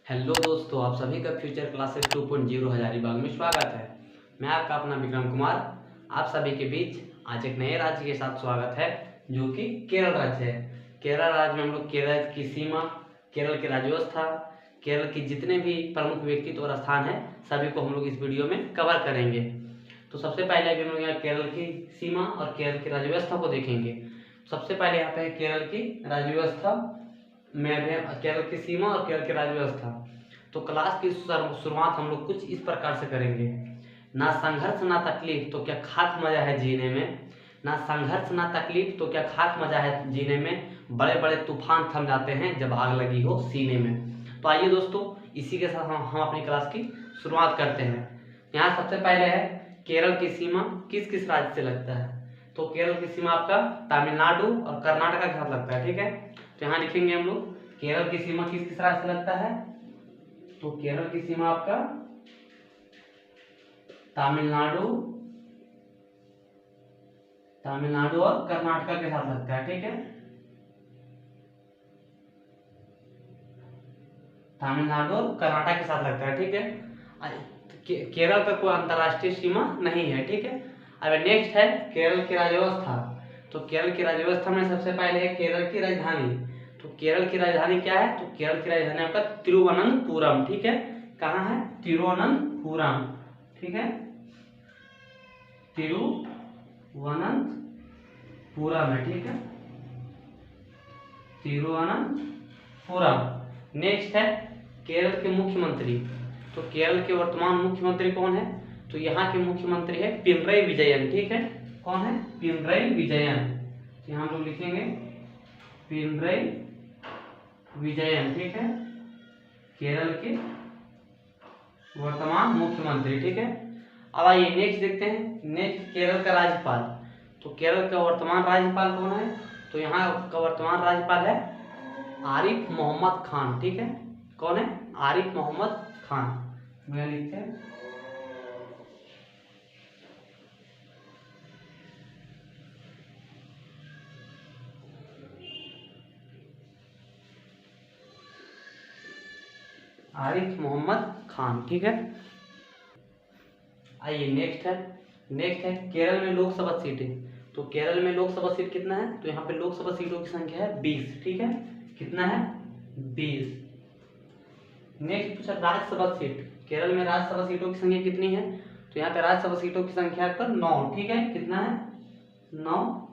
Hello दोस्तों, आप सभी का फ्यूचर क्लासेस 2.0 हजारीबाग में स्वागत है। मैं आपका अपना विक्रम कुमार आप सभी के बीच आज एक नए राज्य के साथ स्वागत है, जो कि केरल राज्य है। केरल राज्य में हम लोग केरल की सीमा, केरल की राज्य व्यवस्था, केरल की जितने भी प्रमुख व्यक्तित्व और स्थान है, सभी को हम लोग इस वीडियो में कवर करेंगे। तो सबसे पहले अभी हम लोग यहाँ केरल की सीमा और केरल की राज्य व्यवस्था को देखेंगे। सबसे पहले यहाँ पे है केरल की राज्य व्यवस्था में, केरल की सीमा और केरल की राज्य व्यवस्था। तो क्लास की शुरुआत हम लोग कुछ इस प्रकार से करेंगे। ना संघर्ष ना तकलीफ तो क्या खाक मजा है जीने में, ना संघर्ष ना तकलीफ तो क्या खाक मजा है जीने में, बड़े बड़े तूफान थम जाते हैं जब आग लगी हो सीने में। तो आइए दोस्तों, इसी के साथ हम अपनी क्लास की शुरुआत करते हैं। यहाँ सबसे पहले है केरल की सीमा किस किस राज्य से लगता है। तो केरल की सीमा आपका तमिलनाडु और कर्नाटक के साथ लगता है, ठीक है। तो यहाँ लिखेंगे हम लोग केरल की सीमा किस किस राज्य से लगता है। तो केरल की सीमा आपका तमिलनाडु और कर्नाटक के साथ लगता है, ठीक है। तमिलनाडु और कर्नाटक के साथ लगता है, ठीक है। केरल का कोई अंतरराष्ट्रीय सीमा नहीं है, ठीक है। अब नेक्स्ट है केरल की राज्य व्यवस्था। तो केरल की राज्य व्यवस्था में सबसे पहले है केरल की राजधानी। तो केरल की राजधानी क्या है। तो केरल की राजधानी आपका तिरुवनंतपुरम, ठीक है। कहाँ है, तिरुवनंतपुरम, ठीक है। तिरुवनंतपुरम है, ठीक है, तिरुवनंतपुरम। नेक्स्ट है केरल के मुख्यमंत्री। तो केरल के वर्तमान मुख्यमंत्री कौन है। तो यहाँ के मुख्यमंत्री है पिनरई विजयन, ठीक है। कौन है, पिनरई विजयन। तो यहाँ हम लोग लिखेंगे पिनरई विजयन, ठीक है, केरल के वर्तमान मुख्यमंत्री, ठीक है। अब आइए नेक्स्ट देखते हैं। नेक्स्ट केरल का राज्यपाल। तो केरल का वर्तमान राज्यपाल कौन है। तो यहाँ का वर्तमान राज्यपाल है आरिफ मोहम्मद खान, ठीक है। कौन है, आरिफ मोहम्मद खान। मैं लिखते हैं आरिफ मोहम्मद खान, ठीक है। आइए नेक्स्ट है केरल में लोकसभा सीटें। तो केरल में लोकसभा सीट कितना है। तो यहाँ पे लोकसभा सीटों की संख्या है 20, ठीक है। कितना है, 20। नेक्स्ट पूछा राज्यसभा सीट। केरल में राज्यसभा सीटों की संख्या कितनी है। तो यहाँ पे राज्यसभा सीटों की संख्या पर 9, ठीक है। कितना है, 9।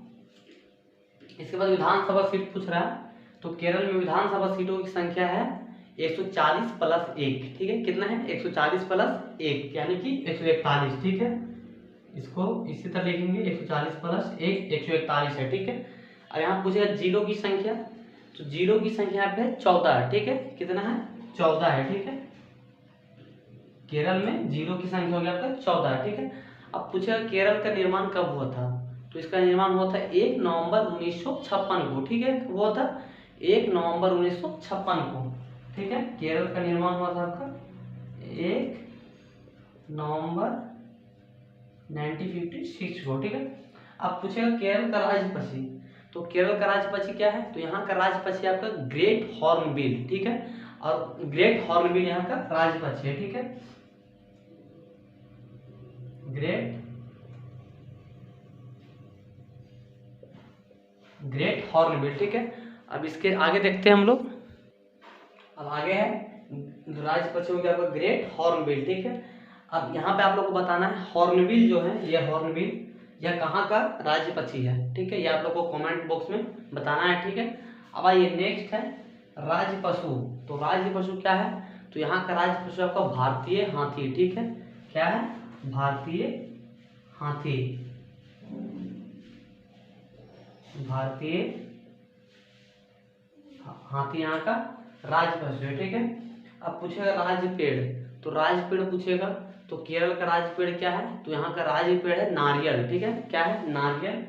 इसके बाद विधानसभा सीट पूछ रहा है। तो केरल में विधानसभा सीटों की संख्या है 140 प्लस 1, ठीक है। कितना है, 140 प्लस 1 यानी कि 141, ठीक है। इसको इसी तरह लिखेंगे 140 प्लस 1 141 है, ठीक है। और यहाँ पूछेगा जिलों की संख्या। तो जिलों की संख्या यहाँ पे 14 है, ठीक है। कितना है, 14 है, ठीक है। केरल में जिलों की संख्या हो गया आपका 14 है, ठीक है। अब पूछेगा केरल का निर्माण कब हुआ था। तो इसका निर्माण हुआ था 1 नवंबर 1956 को, ठीक है। हुआ था 1 नवंबर 1956 को, ठीक है। केरल का निर्माण हुआ था आपका 1 नवंबर 1956 को, ठीक है। अब पूछेगा केरल का राजपक्षी। तो केरल का राजपक्षी क्या है। तो यहाँ का राजपक्षी आपका ग्रेट हॉर्नबिल, ठीक है। और ग्रेट हॉर्नबिल यहाँ का राजपक्षी है, ठीक है। ग्रेट हॉर्नबिल, ठीक है। अब इसके आगे देखते हैं हम लोग। अब आगे है राजपक्षी हो गया आपका ग्रेट हॉर्नबिल, ठीक है। अब यहाँ पे आप लोग को बताना है हॉर्नबिल जो है, यह हॉर्नबिल यह कहाँ का राज्य पक्षी है, ठीक है। ये आप लोग को कमेंट बॉक्स में बताना है, ठीक है। अब आइए नेक्स्ट है राज्य पशु। तो राज्य पशु क्या है। तो यहाँ का राज्य पशु आपका भारतीय हाथी, ठीक है। क्या है, भारतीय हाथी, भारतीय हाथी यहाँ का राज्य पशु है, ठीक है। अब पूछेगा राज्य पेड़। तो राज्य पेड़ पूछेगा। तो केरल का राज्य पेड़ क्या है। तो यहाँ का राज्य पेड़ है नारियल, ठीक है। क्या है, नारियल।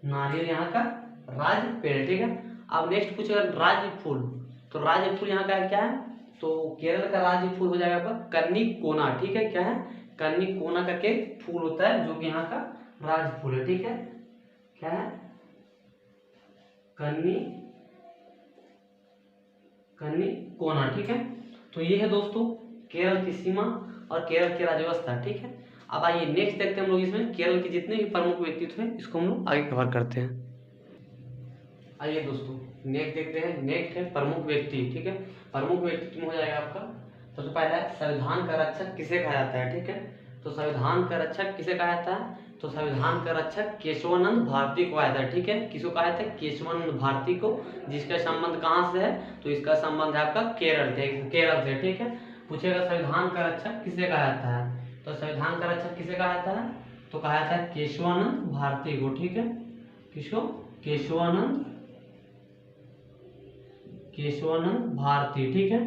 नारियल यहाँ का राज्य पेड़, ठीक है। अब नेक्स्ट पूछेगा राज्य फूल। तो राज्य फूल यहाँ का क्या है। तो केरल का राज्य फूल हो जाएगा आपका कन्नी कोना, ठीक है। क्या है, कन्नी कोना करके फूल होता है, जो कि यहाँ का राज्य फूल है, ठीक है। क्या है, कन्नी कोना, ठीक है। तो ये है दोस्तों केरल की सीमा और केरल की राज्यव्यवस्था, ठीक है। अब आइए नेक्स्ट देखते हैं हम लोग इसमें केरल के जितने भी प्रमुख व्यक्तित्व हैं इसको हम लोग आगे कवर करते हैं। आइए दोस्तों नेक्स्ट देखते हैं। नेक्स्ट है प्रमुख व्यक्ति, ठीक है। प्रमुख व्यक्तित्व में हो जाएगा आपका सबसे पहला संविधान का रक्षक किसे कहा जाता है, ठीक है। तो संविधान का रक्षक किसे कहा जाता है, तो संविधान का रक्षक केशवानंद भारती को कहा जाता है, ठीक है। किसको कहा जाता है, केशवानंद भारती को, जिसका संबंध कहाँ से है, तो इसका संबंध है आपका केरल से, ठीक है। पूछेगा संविधान का रक्षक किसे कहा जाता है, तो संविधान का रक्षक किसे कहा जाता है, तो कहा जाता है केशवानंद भारती को, ठीक है। किसको, केशवानंद भारती, ठीक है।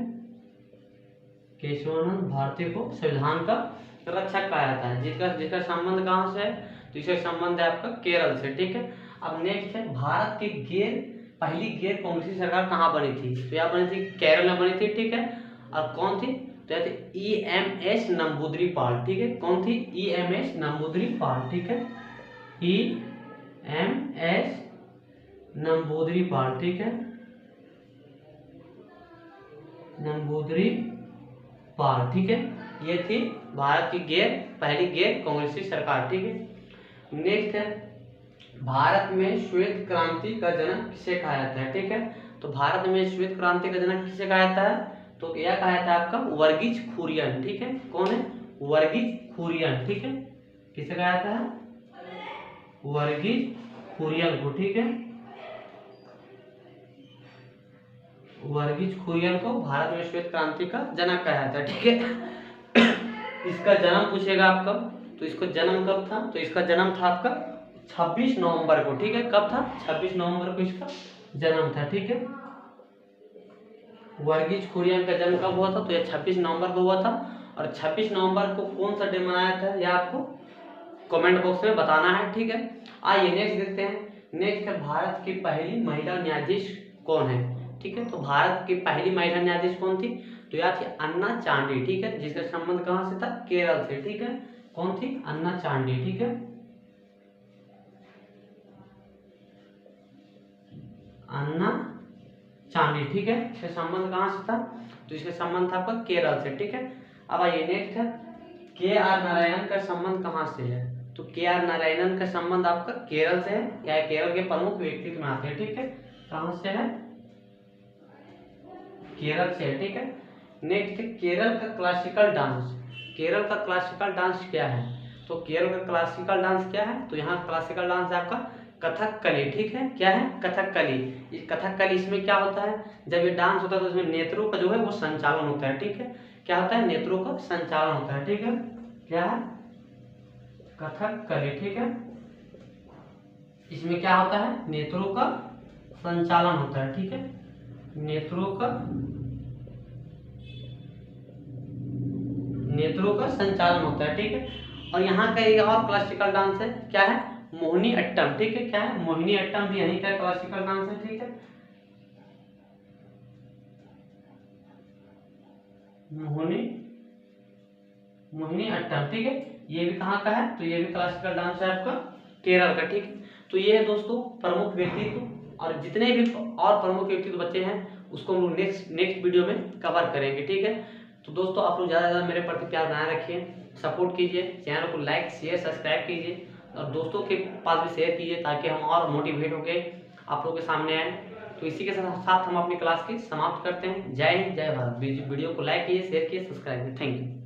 केशवानंद भारती को संविधान का रक्षक कहा जाता है, जिसका संबंध कहाँ से है, तो इसका संबंध है आपका केरल से, ठीक है। अब नेक्स्ट है भारत की पहली गैर कांग्रेसी सरकार कहाँ बनी थी, तो यहाँ बनी थी केरल में बनी थी, ठीक है। और कौन थी, तो यह थी EMS नंबूदरी-पाल, ठीक है। कौन थी, EMS नंबूदरी-पाल, ठीक है। EMS नंबूदरी-पाल, ठीक है। नंबूदरी-पाल, ठीक है। ये थी भारत की पहली गैर कांग्रेसी सरकार, ठीक है। नेक्स्ट है भारत में श्वेत क्रांति का जनक किसे कहा जाता है, ठीक है। तो भारत में श्वेत क्रांति का जनक किसे कहा जाता है, तो यह कहा जाता है आपका वर्गीज कुरियन, ठीक है। कौन है, वर्गीज कुरियन, ठीक है। किसे कहा जाता है, वर्गीज कुरियन को, ठीक है। वर्गीज कुरियन को भारत में श्वेत क्रांति का जनक कहा जाता है, ठीक है। इसका जन्म पूछेगा आप कब, तो इसको जन्म कब था, तो इसका जन्म था आपका 26 नवंबर को, ठीक है। कब था, 26 नवंबर को इसका जन्म था, ठीक है। वर्गीज कुरियन का जन्म कब हुआ था, तो यह 26 नवंबर को हुआ था। और 26 नवंबर को कौन सा डे मनाया था, यह आपको कमेंट बॉक्स में बताना है, ठीक है। आइए नेक्स्ट देखते हैं। नेक्स्ट है भारत की पहली महिला न्यायाधीश कौन है, ठीक है। तो भारत की पहली महिला न्यायाधीश कौन थी, तो यह थी अन्ना चांडी, ठीक है। जिसका संबंध कहाँ से था, केरल से, ठीक है। कौन थी, अन्ना चांडी, ठीक है। अन्ना चांडी, ठीक है। इसका संबंध कहाँ से था, तो इसका संबंध था आपका केरल से, ठीक है। अब आइए नेक्स्ट है KR नारायणन का संबंध कहाँ से है, तो KR नारायणन का संबंध आपका केरल से है, या केरल के प्रमुख व्यक्तित्व में आते हैं, ठीक है। कहाँ से है, केरल से, ठीक है। नेक्स्ट केरल का क्लासिकल डांस। केरल का क्लासिकल डांस क्या है, तो केरल का क्लासिकल डांस क्या है, तो यहाँ क्लासिकल डांस है आपका कथकली, ठीक है। क्या है, कथकली। इस कथकली इसमें क्या होता है, जब ये डांस होता है तो इसमें नेत्रों का जो है वो संचालन होता है, ठीक है। क्या होता है, नेत्रों का संचालन होता है, ठीक है। क्या है, कथकली, ठीक है। इसमें क्या होता है, नेत्रों का संचालन होता है, ठीक है। नेत्रों का संचालन होता है, ठीक है। और यहाँ का एक और क्लासिकल डांस है, क्या है, मोहिनी अट्टम, ठीक है। क्या है, मोहिनी अट्टम भी यहीं का क्लासिकल डांस है, ठीक है। मोहिनी अट्टम, ठीक है। ये भी कहाँ का है, तो ये भी क्लासिकल डांस है आपका केरल का, ठीक है। तो ये है दोस्तों प्रमुख व्यक्तित्व, और जितने भी और प्रमुख व्यक्तित्व बच्चे हैं उसको हम लोग नेक्स्ट वीडियो में कवर करेंगे, ठीक है। तो दोस्तों आप लोग ज़्यादा मेरे प्रति प्यार बनाए रखिए, सपोर्ट कीजिए, चैनल को लाइक शेयर सब्सक्राइब कीजिए, और दोस्तों के पास भी शेयर कीजिए ताकि हम और मोटिवेट होकर आप लोगों के सामने आए। तो इसी के साथ हम अपनी क्लास की समाप्त करते हैं। जय हिंद, जय भारत। वीडियो को लाइक कीजिए, शेयर कीजिए, सब्सक्राइब कीजिए। Thank you.